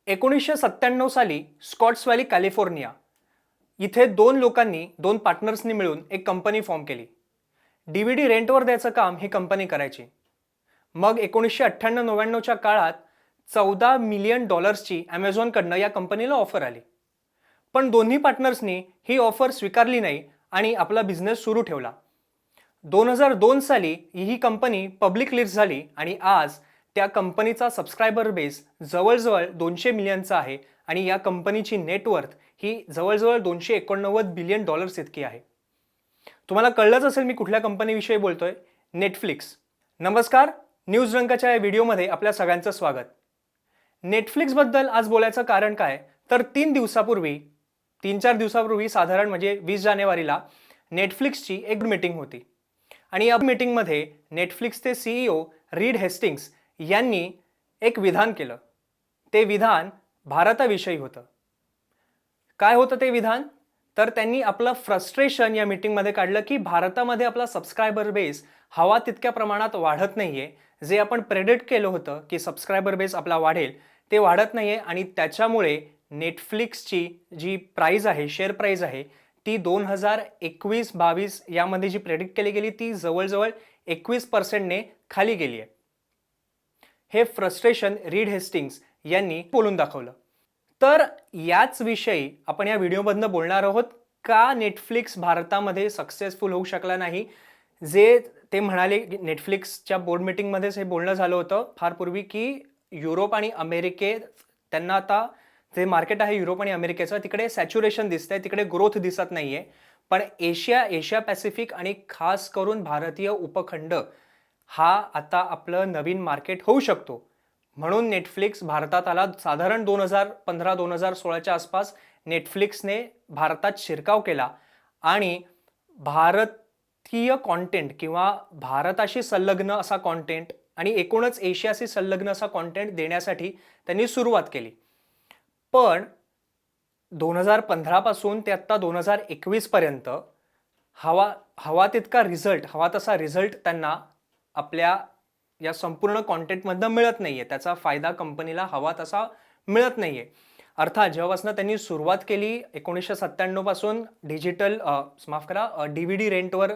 1997 साली Scots valley California इथे दोन लोकांनी दोन पार्टनर्सनी मिळून एक कंपनी फॉर्म केली. DVD रेंटवर द्यायचं काम ही कंपनी करायची. मग 1998-99च्या काळात $14 मिलियन ॲमेझॉनकडनं या कंपनीला ऑफर आली. पण दोन्ही पार्टनर्सनी ही ऑफर स्वीकारली नाही आणि आपला बिझनेस सुरू ठेवला. 2002 साली ही कंपनी पब्लिक लिस्ट झाली आणि आज त्या कंपनीचा सबस्क्रायबर बेस जवळजवळ 200 मिलियनचा आहे आणि या कंपनीची नेटवर्थ ही जवळजवळ $289 बिलियन इतकी आहे. तुम्हाला कळलंच असेल मी कुठल्या कंपनीविषयी बोलतोय, नेटफ्लिक्स. नमस्कार, न्यूज रंकाच्या या व्हिडिओमध्ये आपल्या सगळ्यांचं स्वागत. नेटफ्लिक्सबद्दल आज बोलायचं कारण काय तर 3-4 दिवसापूर्वी साधारण म्हणजे 20 जानेवारीला नेटफ्लिक्सची एक मीटिंग होती आणि या मीटिंगमध्ये नेटफ्लिक्सचे CEO रीड हेस्टिंग्स यांनी एक विधान केलं. ते विधान भारताविषयी होतं. काय होतं ते विधान तर त्यांनी आपलं फ्रस्ट्रेशन या मीटिंगमध्ये काढलं की भारतामध्ये आपला सबस्क्रायबर बेस हवा तितक्या प्रमाणात वाढत नाहीये. जे आपण प्रेडिक्ट केलं होतं की सबस्क्रायबर बेस आपला वाढेल ते वाढत नाहीये आणि त्याच्यामुळे नेटफ्लिक्सची जी प्राइस आहे, शेअर प्राइस आहे, ती 2021-22 यामध्ये जी प्रेडिक्ट केली गेली ती जवळजवळ 21% खाली गेली आहे. हे फ्रस्ट्रेशन रीड हेस्टिंग्स यांनी बोलून दाखवलं. तर याच विषयी आपण या व्हिडिओमधनं बोलणार आहोत. का नेटफ्लिक्स भारतामध्ये सक्सेसफुल होऊ शकला नाही. जे ते म्हणाले नेटफ्लिक्सच्या बोर्ड मीटिंगमध्येच हे बोलणं झालं होतं फार पूर्वी की युरोप आणि अमेरिकेत त्यांना आता जे मार्केट आहे युरोप आणि अमेरिकेचं तिकडे सॅच्युरेशन दिसतंय, तिकडे ग्रोथ दिसत नाहीये. पण एशिया पॅसिफिक आणि खास करून भारतीय उपखंड हा आता आपलं नवीन मार्केट होऊ शकतो. म्हणून नेटफ्लिक्स भारतात आला. साधारण 2015-2016च्या आसपास नेटफ्लिक्सने भारतात शिरकाव केला आणि भारतीय कॉन्टेंट किंवा भारताशी संलग्न असा कॉन्टेंट आणि एकूणच एशियाशी संलग्न असा कॉन्टेंट देण्यासाठी त्यांनी सुरुवात केली. पण 2015 पासून ते आता 2021 पर्यंत हवा तसा रिझल्ट त्यांना आपल्या या संपूर्ण कॉन्टेंटमधनं मिळत नाहीये. त्याचा फायदा कंपनीला हवा तसा मिळत नाहीये. अर्थात जेव्हापासून त्यांनी सुरुवात केली 1997 पासून DVD रेंटवर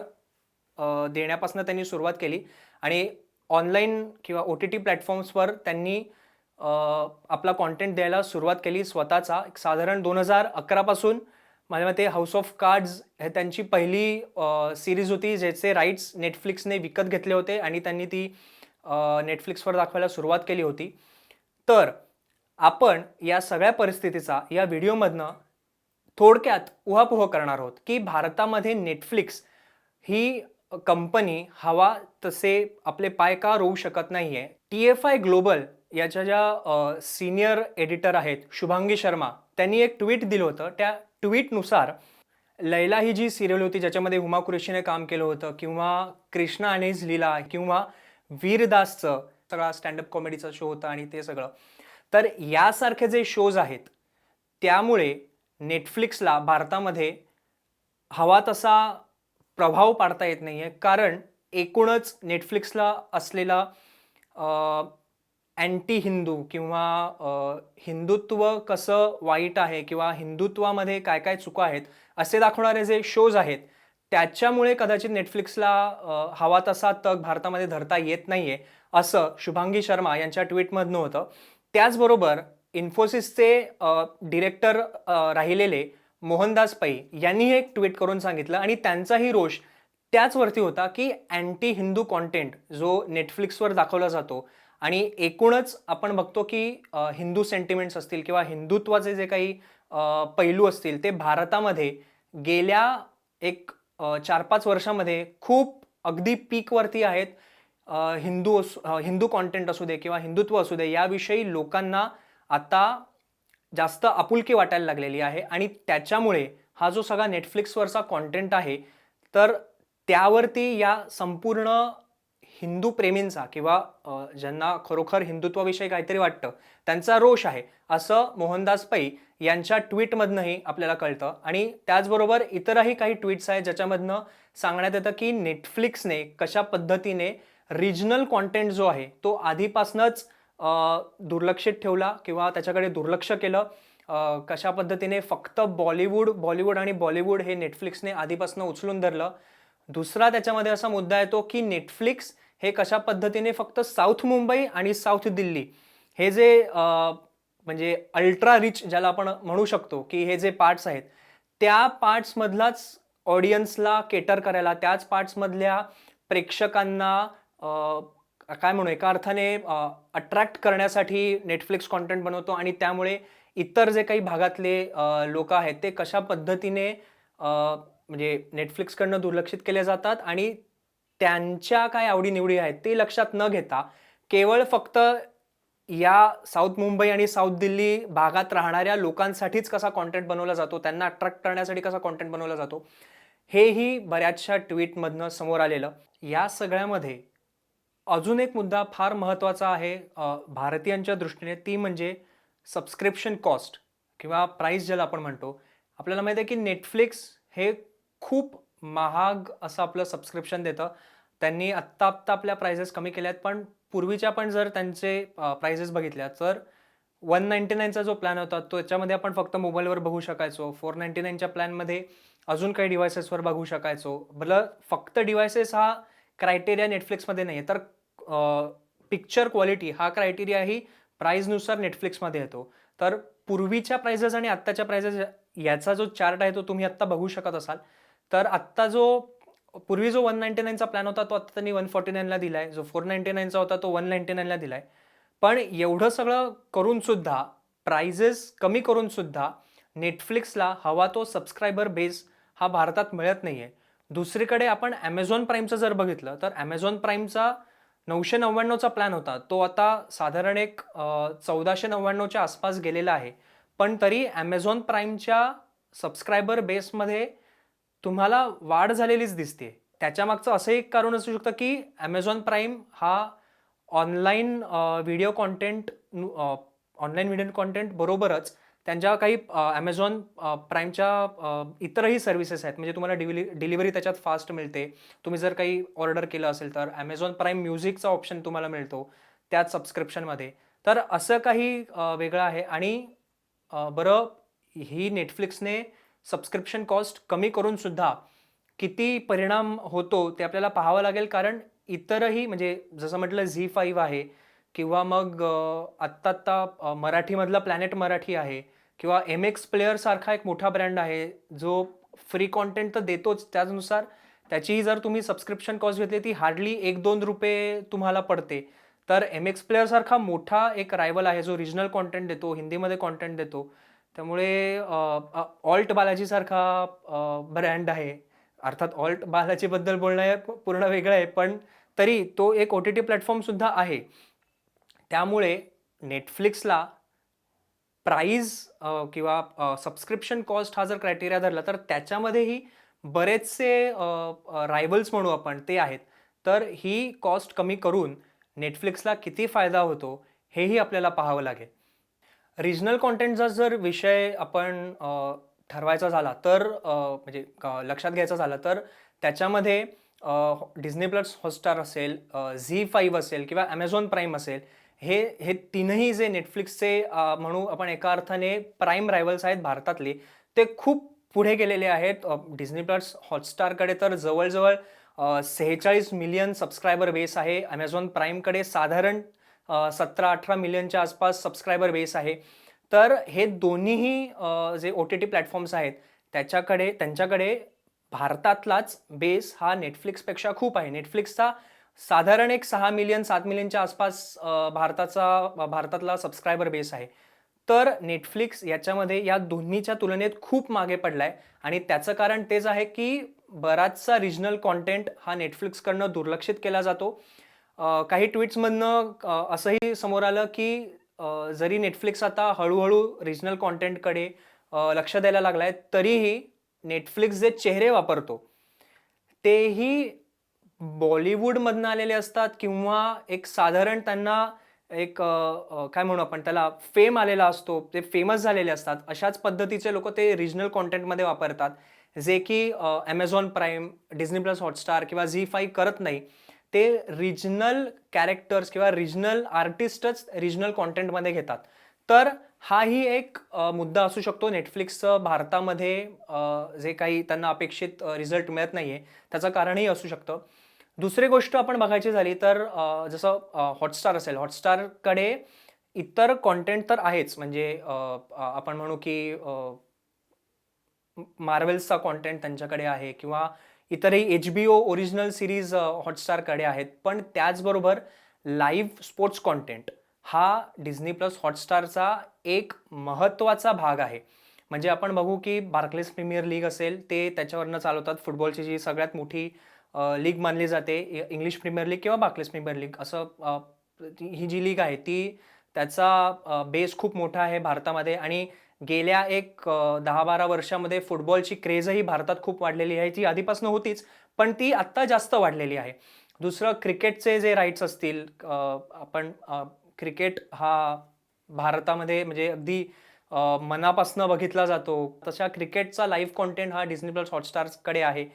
देण्यापासून त्यांनी सुरुवात केली आणि ऑनलाईन किंवा OTT प्लॅटफॉर्म्सवर त्यांनी आपला कॉन्टेंट द्यायला सुरुवात केली स्वतःचा. साधारण 2011 पासून माझ्या मते हाऊस ऑफ कार्ड्स हे त्यांची पहिली सिरीज होती ज्याचे राईट्स नेटफ्लिक्सने विकत घेतले होते आणि त्यांनी ती नेटफ्लिक्सवर दाखवायला सुरुवात केली होती. तर आपण या सगळ्या परिस्थितीचा या व्हिडिओमधनं थोडक्यात उहापोह करणार आहोत की भारतामध्ये नेटफ्लिक्स ही कंपनी हवा तसे आपले पाय का रोवू शकत नाहीये. TFI ग्लोबल याच्या ज्या सिनियर एडिटर आहेत शुभांगी शर्मा त्यांनी एक ट्विट दिलं होतं. त्या ट्विटनुसार लैला ही जी सिरियल होती ज्याच्यामध्ये हुमा कुरेशीने काम केलं होतं किंवा कृष्णा आणि लीला किंवा वीरदासचं सगळा स्टँडअप कॉमेडीचा शो होता आणि ते सगळं, तर यासारखे जे शोज आहेत त्यामुळे नेटफ्लिक्सला भारतामध्ये हवा तसा प्रभाव पाडता येत नाहीये. कारण एकूणच नेटफ्लिक्सला असलेला अँटी हिंदू किंवा हिंदुत्व कसं वाईट आहे किंवा हिंदुत्वामध्ये काय काय चुका आहेत असे दाखवणारे जे शोज आहेत त्याच्यामुळे कदाचित नेटफ्लिक्सला हवा तसा तग भारतामध्ये धरता येत नाहीये असं शुभांगी शर्मा यांच्या ट्विटमधनं होतं. त्याचबरोबर इन्फोसिसचे डिरेक्टर राहिलेले मोहनदास पै यांनी एक ट्विट करून सांगितलं आणि त्यांचाही रोष त्याचवरती होता की अँटी हिंदू कॉन्टेंट जो नेटफ्लिक्सवर दाखवला जातो आणि एकूणच आपण बघतो की हिंदू सेंटिमेंट्स असतील किंवा हिंदुत्वाचे जे काही पैलू असतील ते भारतामध्ये गेल्या एक 4-5 वर्षामध्ये खूप अगदी पीकवरती आहेत. हिंदू कॉन्टेंट असू दे किंवा हिंदुत्व असू दे याविषयी लोकांना आता जास्त आपुलकी वाटायला लागलेली आहे आणि त्याच्यामुळे हा जो सगळा नेटफ्लिक्सवरचा कॉन्टेंट आहे तर त्यावरती या संपूर्ण हिंदू प्रेमींचा किंवा ज्यांना खरोखर हिंदुत्वाविषयी काहीतरी वाटतं त्यांचा रोष आहे असं मोहनदास पै यांच्या ट्विटमधनंही आपल्याला कळतं. आणि त्याचबरोबर इतरही काही ट्विट्स आहेत ज्याच्यामधनं सांगण्यात येतं की नेटफ्लिक्सने कशा पद्धतीने रिजनल कॉन्टेंट जो आहे तो आधीपासूनच दुर्लक्षित ठेवला किंवा त्याच्याकडे दुर्लक्ष केलं. कशा पद्धतीने फक्त बॉलिवूड आणि बॉलिवूड हे नेटफ्लिक्सने आधीपासून उचलून धरलं. दुसरा त्याच्यामध्ये असा मुद्दा येतो की नेटफ्लिक्स हे कशा पद्धतीने फक्त साऊथ मुंबई आणि साऊथ दिल्ली हे जे म्हणजे अल्ट्रा रिच ज्याला आपण म्हणू शकतो की हे जे पार्ट्स आहेत त्या पार्ट्समधलाच ऑडियन्सला केटर करायला, त्याच पार्ट्समधल्या प्रेक्षकांना काय म्हणू एका अर्थाने अट्रॅक्ट करण्यासाठी नेटफ्लिक्स कॉन्टेंट बनवतो आणि त्यामुळे इतर जे काही भागातले लोक आहेत ते कशा पद्धतीने म्हणजे नेटफ्लिक्सकडनं दुर्लक्षित केले जातात आणि त्यांच्या काय आवडीनिवडी आहेत ते लक्षात न घेता केवळ फक्त या साऊथ मुंबई आणि साऊथ दिल्ली भागात राहणाऱ्या लोकांसाठीच कसा कॉन्टेंट बनवला जातो, त्यांना अट्रॅक्ट करण्यासाठी कसा कॉन्टेंट बनवला जातो, हेही बऱ्याचशा ट्विटमधनं समोर आलेलं. या सगळ्यामध्ये अजून एक मुद्दा फार महत्त्वाचा आहे भारतीयांच्या दृष्टीने, ती म्हणजे सबस्क्रिप्शन कॉस्ट किंवा प्राईस ज्याला आपण म्हणतो. आपल्याला माहिती आहे की नेटफ्लिक्स हे खूप महाग असं आपलं सबस्क्रिप्शन देतं. त्यांनी आत्ता आपल्या प्राइसेस कमी केल्यात, पण पूर्वीच्या पण जर त्यांचे प्राइसेस बघितल्या तर 199चा जो प्लॅन होता तो त्याच्यामध्ये आपण फक्त मोबाईलवर बघू शकायचो. 499च्या प्लॅनमध्ये अजून काही डिव्हायसेसवर बघू शकायचो. भलं फक्त डिव्हायसेस हा क्रायटेरिया नेटफ्लिक्समध्ये नाही आहे, तर पिक्चर क्वालिटी हा क्रायटेरियाही प्राईजनुसार नेटफ्लिक्समध्ये येतो. तर पूर्वीच्या प्राइसेस आणि आत्ताच्या प्राइसेस याचा जो चार्ट आहे तो तुम्ही आत्ता बघू शकत असाल. तर आत्ता जो पूर्वी जो 199चा प्लॅन होता तो आता त्यांनी 149ला दिलाय. जो 499चा होता तो 199ला दिलाय. पण एवढं सगळं करून सुद्धा, प्राइजेस कमी करून सुद्धा नेटफ्लिक्सला हवा तो सबस्क्रायबर बेस हा भारतात मिळत नाहीये. दुसरीकडे आपण ॲमेझॉन प्राईमचं जर बघितलं तर ॲमेझॉन प्राईमचा 999चा प्लॅन होता तो आता साधारण एक 1499च्या आसपास गेलेला आहे. पण तरी ॲमेझॉन प्राईमच्या सबस्क्रायबर बेसमध्ये तुम्हाला वाढ झालेलीच दिसते. त्याच्यामागचं असं एक कारण असू शकतं की ॲमेझॉन प्राईम हा ऑनलाईन व्हिडिओ कॉन्टेंट बरोबरच त्यांच्या काही ॲमेझॉन प्राईमच्या इतरही सर्व्हिसेस आहेत. म्हणजे तुम्हाला डिलिव्हरी त्याच्यात फास्ट मिळते. तुम्ही जर काही ऑर्डर केलं असेल तर ॲमेझॉन प्राईम म्युझिकचा ऑप्शन तुम्हाला मिळतो त्याच सबस्क्रिप्शनमध्ये. तर असं काही वेगळं आहे. आणि बरं, ही नेटफ्लिक्सने सबस्क्रिप्शन कॉस्ट कमी करून सुद्धा किती परिणाम होतो ते आपल्याला पाहावं लागेल. कारण इतरही म्हणजे जसं म्हटलं झी5 आहे किंवा मग आत्ता मराठीमधला प्लॅनेट मराठी आहे किंवा MX प्लेअर सारखा एक मोठा ब्रँड आहे जो फ्री कॉन्टेंट तर देतोच, त्याचनुसार त्याचीही जर तुम्ही सबस्क्रिप्शन कॉस्ट घेतली ती हार्डली 1-2 रुपये तुम्हाला पडते. तर MX प्लेअर सारखा मोठा एक रायवल आहे जो रिजनल कॉन्टेंट देतो, हिंदीमध्ये कॉन्टेंट देतो. त्यामुळे ऑल्ट बालाजी सारखा ब्रँड आहे. अर्थात ऑल्ट बालाजीबद्दल बोलणं हे पूर्ण वेगळं आहे, पण तरी तो एक OTT प्लॅटफॉर्म सुद्धा आहे. त्यामुळे नेटफ्लिक्सला प्राईज किंवा सबस्क्रिप्शन कॉस्ट हा जर क्रायटेरिया धरला तर त्याच्यामध्येही बरेचसे रायव्हल्स म्हणू आपण ते आहेत. तर ही कॉस्ट कमी करून नेटफ्लिक्सला किती फायदा होतो हेही आपल्याला पाहावं लागेल. रिजनल कॉन्टेंटचा जर विषय आपण ठरवायचा झाला तर म्हणजे लक्षात घ्यायचा झाला तर त्याच्यामध्ये डिझनी प्लस हॉटस्टार असेल, झी5 असेल किंवा ॲमेझॉन प्राईम असेल, हे तीनही जे नेटफ्लिक्सचे म्हणू आपण एका अर्थाने प्राईम रायव्हल्स आहेत भारतातले, ते खूप पुढे गेलेले आहेत. डिझनी प्लस हॉटस्टारकडे तर जवळजवळ 46 मिलियन सबस्क्रायबर बेस आहे. ॲमेझॉन प्राईमकडे साधारण 17-18 मिलियनच्या आसपास सबस्क्रायबर बेस आहे. तर हे दोन्हीही जे OTT प्लॅटफॉर्म्स आहेत त्यांच्याकडे भारतातलाच बेस हा नेटफ्लिक्सपेक्षा खूप आहे. नेटफ्लिक्सचा साधारण एक 6 मिलियन 7 मिलियनच्या आसपास भारतातला सबस्क्रायबर बेस आहे. तर नेटफ्लिक्स याच्यामध्ये या दोन्हीच्या तुलनेत खूप मागे पडलाय आणि त्याचं कारण तेच आहे की बराचसा रिजनल कॉन्टेंट हा नेटफ्लिक्सकडनं दुर्लक्षित केला जातो. काही ट्विट्समधनं असंही समोर आलं की जरी नेटफ्लिक्स आता हळूहळू रिजनल कॉन्टेंटकडे लक्ष द्यायला लागलाय, तरीही नेटफ्लिक्स जे चेहरे वापरतो तेही बॉलिवूडमधनं आलेले असतात किंवा एक साधारण त्यांना एक काय म्हणू आपण त्याला फेम आलेला असतो, ते फेमस झालेले असतात. अशाच पद्धतीचे लोक ते रिजनल कॉन्टेंटमध्ये वापरतात, जे की Amazon prime, Disney plus Hotstar किंवा झी5 करत नाही. ते रिजनल कॅरेक्टर्स किंवा रिजनल आर्टिस्टच रिजनल कॉन्टेंटमध्ये घेतात. तर हाही एक मुद्दा असू शकतो नेटफ्लिक्सचं भारतामध्ये जे काही त्यांना अपेक्षित रिझल्ट मिळत नाहीये त्याचं कारणही असू शकतं. दुसरी गोष्ट आपण बघायची झाली तर जसं हॉटस्टार असेल, हॉटस्टारकडे इतर कॉन्टेंट तर आहेच. म्हणजे आपण म्हणू की मार्वेल्सचा कॉन्टेंट त्यांच्याकडे आहे किंवा इतरही HBO ओरिजिनल सीरीज हॉटस्टारकडे आहेत. पण त्याचबरोबर लाईव्ह स्पोर्ट्स कॉन्टेंट हा डिझनी प्लस हॉटस्टारचा एक महत्त्वाचा भाग आहे. म्हणजे आपण बघू की बार्कलेस प्रीमियर लीग असेल ते त्याच्यावरनं चालवतात. फुटबॉलची जी सगळ्यात मोठी लीग मानली जाते इंग्लिश प्रीमियर लीग किंवा बार्कलेस प्रीमियर लीग असं ही जी लीग आहे ती त्याचा बेस खूप मोठा आहे भारतामध्ये आणि गेल्या एक 10-12 वर्षामध्ये फुटबॉलची क्रेजही भारतात खूप वाढलेली आहे. ती आधीपासून होतीच, पण ती आत्ता जास्त वाढलेली आहे. दुसरं क्रिकेटचे जे राईट्स असतील आपण क्रिकेट हा भारतामध्ये म्हणजे अगदी मनापासून बघितला जातो. तशा क्रिकेटचा लाईव्ह कॉन्टेंट हा डिझनी प्लस हॉटस्टारकडे आहे.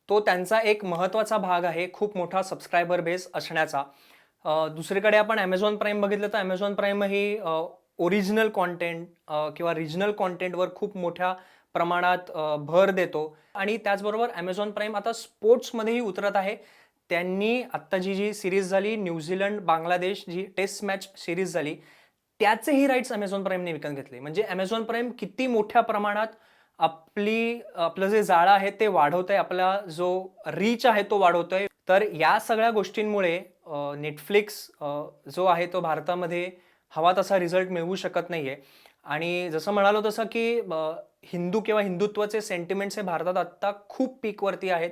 तो त्यांचा एक महत्त्वाचा भाग आहे खूप मोठा सबस्क्रायबर बेस असण्याचा. दुसरीकडे आपण Amazon प्राईम बघितलं तर Amazon प्राईम ही ओरिजिनल कॉन्टेंट किंवा रिजनल कॉन्टेंटवर खूप मोठ्या प्रमाणात भर देतो आणि त्याचबरोबर Amazon प्राईम आता स्पोर्ट्समध्येही उतरत आहे. त्यांनी आत्ता जी सीरीज झाली न्यूझीलंड बांगलादेश जी टेस्ट मॅच सीरीज झाली त्याचेही राईट्स Amazon प्राईमने विकत घेतले. म्हणजे Amazon प्राईम किती मोठ्या प्रमाणात आपलं जे जाळं आहे ते वाढवतंय, आपला जो रीच आहे तो वाढवतोय. तर या सगळ्या गोष्टींमुळे नेटफ्लिक्स जो आहे तो भारतामध्ये हवा तसा रिझल्ट मिळवू शकत नाहीये. आणि जसं म्हणालो तसं की हिंदू किंवा हिंदुत्वाचे सेंटिमेंट्स हे भारतात आत्ता खूप पीकवरती आहेत.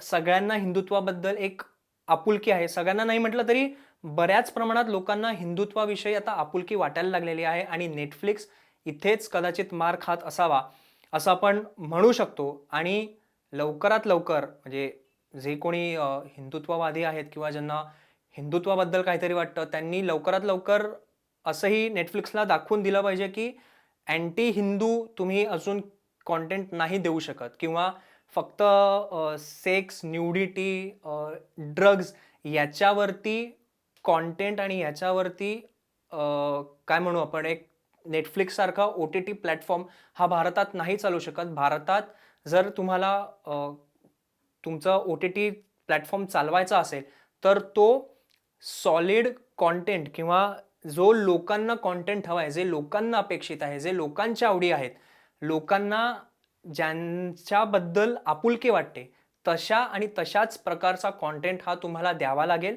सगळ्यांना हिंदुत्वाबद्दल एक आपुलकी आहे. सगळ्यांना नाही म्हटलं तरी बऱ्याच प्रमाणात लोकांना हिंदुत्वाविषयी आता आपुलकी वाटायला लागलेली आहे आणि नेटफ्लिक्स इथेच कदाचित मार खात असावा असं आपण म्हणू शकतो. आणि लवकरात लवकर म्हणजे जे कोणी हिंदुत्ववादी आहेत किंवा ज्यांना हिंदुत्वाबद्दल काहीतरी वाटतं त्यांनी लवकरात लवकर असंही नेटफ्लिक्सला दाखवून दिलं पाहिजे की अँटी हिंदू तुम्ही अजून कॉन्टेंट नाही देऊ शकत किंवा फक्त सेक्स, न्यूडिटी, ड्रग्ज याच्यावरती कॉन्टेंट आणि याच्यावरती काय म्हणू आपण एक नेटफ्लिक्ससारखा OTT प्लॅटफॉर्म हा भारतात नाही चालू शकत. भारतात जर तुम्हाला तुमचा OTT प्लॅटफॉर्म चालवायचा असेल तर तो सॉलिड कॉन्टेंट किंवा जो लोकांना कॉन्टेंट हवा आहे, जे लोकांना अपेक्षित आहे, जे लोकांच्या आवडी आहेत, लोकांना ज्यांच्याबद्दल आपुलकी वाटते तशा आणि तशाच प्रकारचा कॉन्टेंट हा तुम्हाला द्यावा लागेल.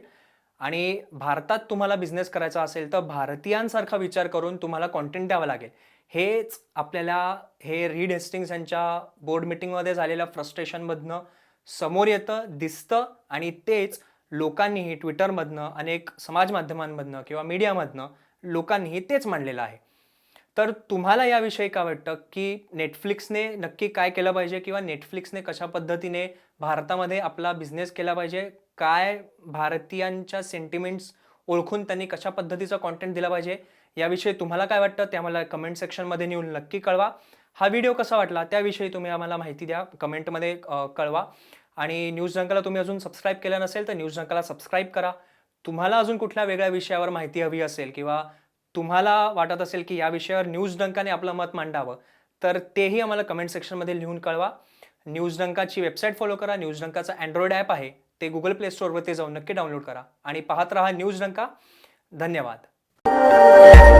आणि भारतात तुम्हाला बिझनेस करायचा असेल तर भारतीयांसारखा विचार करून तुम्हाला कॉन्टेंट द्यावा लागेल. हेच आपल्याला हे रीड हेस्टिंग्स यांच्या बोर्ड मीटिंगमध्ये झालेल्या फ्रस्ट्रेशनमधनं समोर येतं, दिसतं आणि तेच लोकांनीही ट्विटरमधनं, अनेक समाज माध्यमांमधनं किंवा मीडियामधनं लोकांनीही तेच मांडलेलं आहे. तर तुम्हाला याविषयी काय वाटतं की नेटफ्लिक्सने नक्की काय केलं पाहिजे किंवा नेटफ्लिक्सने कशा पद्धतीने भारतामध्ये आपला बिझनेस केला पाहिजे? काय भारतीयांच्या सेंटिमेंट्स ओळखून त्यांनी कशा पद्धतीचा कॉन्टेंट दिला पाहिजे? याविषयी तुम्हाला काय वाटतं ते आम्हाला कमेंट सेक्शनमध्ये नेऊन नक्की कळवा. हा व्हिडिओ कसा वाटला त्याविषयी तुम्ही आम्हाला माहिती द्या, कमेंटमध्ये कळवा. आणि न्यूज डंकाला तुम्ही अजून सबस्क्राईब केलं नसेल तर न्यूज डंकाला सबस्क्राईब करा. तुम्हाला अजून कुठल्या वेगळ्या विषयावर माहिती हवी असेल किंवा तुम्हाला वाटत असेल की या विषयावर न्यूज डंकाने आपलं मत मांडावं तर तेही आम्हाला कमेंट सेक्शनमध्ये लिहून कळवा. न्यूज डंकाची वेबसाईट फॉलो करा. न्यूज डंकाचा अँड्रॉइड ॲप आहे ते गुगल प्ले स्टोअरवरती जाऊन नक्की डाउनलोड करा आणि पाहत राहा न्यूज डंका. धन्यवाद.